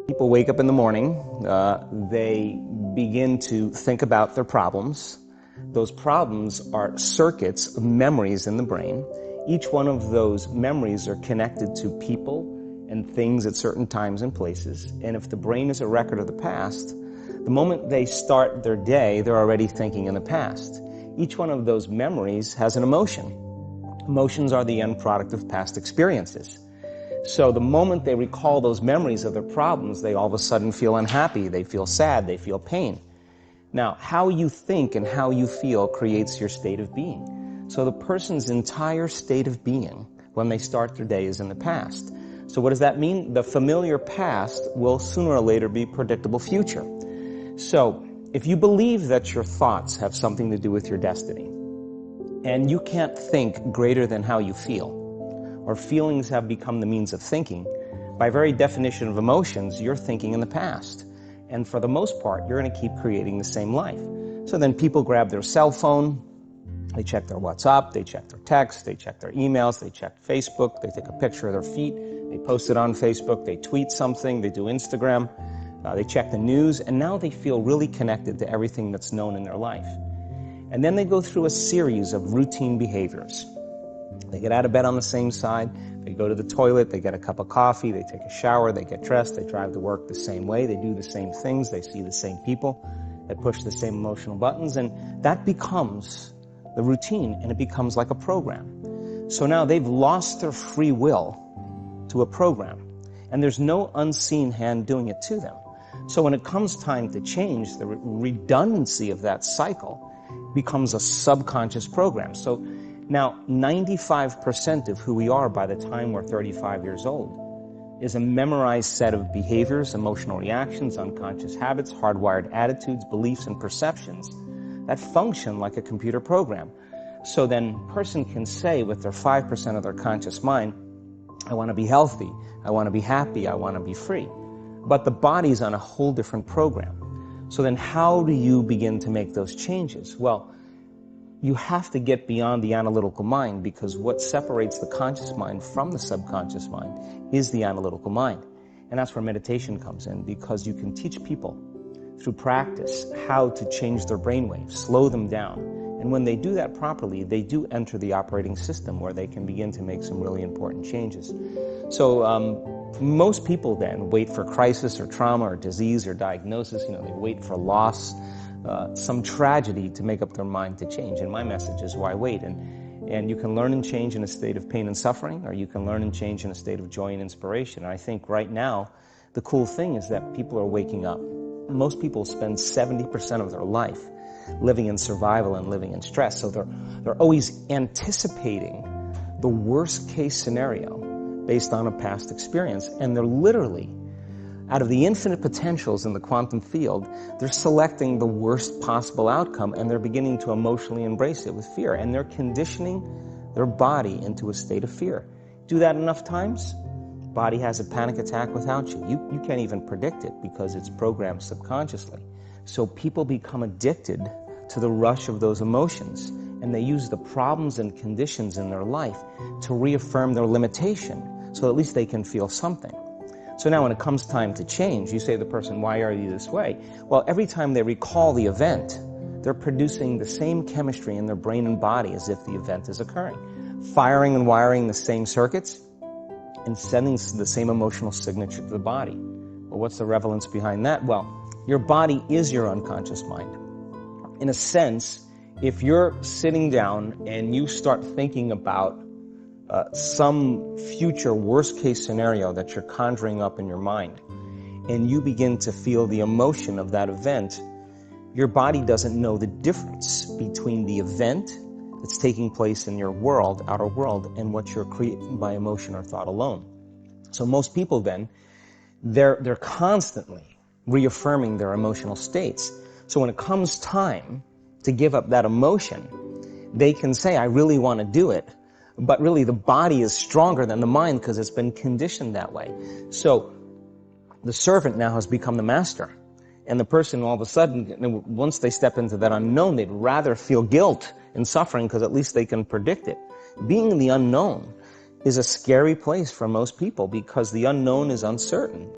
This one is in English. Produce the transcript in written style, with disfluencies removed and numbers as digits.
People wake up in the morning, they begin to think about their problems. Those problems are circuits of memories in the brain. Each one of those memories are connected to people and things at certain times and places. And if the brain is a record of the past, the moment they start their day, they're already thinking in the past. Each one of those memories has an emotion. Emotions are the end product of past experiences. So the moment they recall those memories of their problems, they all of a sudden feel unhappy, they feel sad, they feel pain. Now, how you think and how you feel creates your state of being. So the person's entire state of being when they start their day is in the past. So what does that mean? The familiar past will sooner or later be predictable future. So if you believe that your thoughts have something to do with your destiny, and you can't think greater than how you feel, or feelings have become the means of thinking, by very definition of emotions, you're thinking in the past. And for the most part, you're going to keep creating the same life. So then people grab their cell phone, they check their WhatsApp, they check their text, they check their emails, they check Facebook, they take a picture of their feet, they post it on Facebook, they tweet something, they do Instagram, they check the news, and now they feel really connected to everything that's known in their life. And then they go through a series of routine behaviors. They get out of bed on the same side, they go to the toilet, they get a cup of coffee, they take a shower, they get dressed, they drive to work the same way, they do the same things, they see the same people, they push the same emotional buttons, and that becomes the routine, and it becomes like a program. So now they've lost their free will to a program, and there's no unseen hand doing it to them. So when it comes time to change, the redundancy of that cycle becomes a subconscious program. So now 95% of who we are by the time we're 35 years old is a memorized set of behaviors, emotional reactions, unconscious habits, hardwired attitudes, beliefs, and perceptions that function like a computer program. So then a person can say with their 5% of their conscious mind, I want to be healthy, I want to be happy, I want to be free. But the body's on a whole different program. So then how do you begin to make those changes? Well, you have to get beyond the analytical mind, because what separates the conscious mind from the subconscious mind is the analytical mind. And that's where meditation comes in, because you can teach people through practice how to change their brainwaves, slow them down. And when they do that properly, they do enter the operating system where they can begin to make some really important changes. So most people then wait for crisis or trauma or disease or diagnosis. They wait for loss, some tragedy to make up their mind to change. And my message is, why wait? And you can learn and change in a state of pain and suffering, or you can learn and change in a state of joy and inspiration. And I think right now, the cool thing is that people are waking up. Most people spend 70% of their life living in survival and living in stress. So they're always anticipating the worst case scenario based on a past experience. And they're literally, out of the infinite potentials in the quantum field, they're selecting the worst possible outcome, and they're beginning to emotionally embrace it with fear. And they're conditioning their body into a state of fear. Do that enough times, body has a panic attack without you. You can't even predict it because it's programmed subconsciously. So people become addicted to the rush of those emotions, and they use the problems and conditions in their life to reaffirm their limitation, so at least they can feel something. So now when it comes time to change, you say to the person, why are you this way? Well, every time they recall the event, they're producing the same chemistry in their brain and body as if the event is occurring, firing and wiring the same circuits and sending the same emotional signature to the body. Well, what's the relevance behind that? Well, your body is your unconscious mind. In a sense, if you're sitting down and you start thinking about some future worst-case scenario that you're conjuring up in your mind, and you begin to feel the emotion of that event, your body doesn't know the difference between the event that's taking place in your world, outer world, and what you're creating by emotion or thought alone. So most people then, they're constantly reaffirming their emotional states. So when it comes time to give up that emotion, they can say, I really want to do it, but really the body is stronger than the mind because it's been conditioned that way. So the servant now has become the master. And the person all of a sudden, once they step into that unknown, they'd rather feel guilt and suffering because at least they can predict it. Being in the unknown is a scary place for most people because the unknown is uncertain.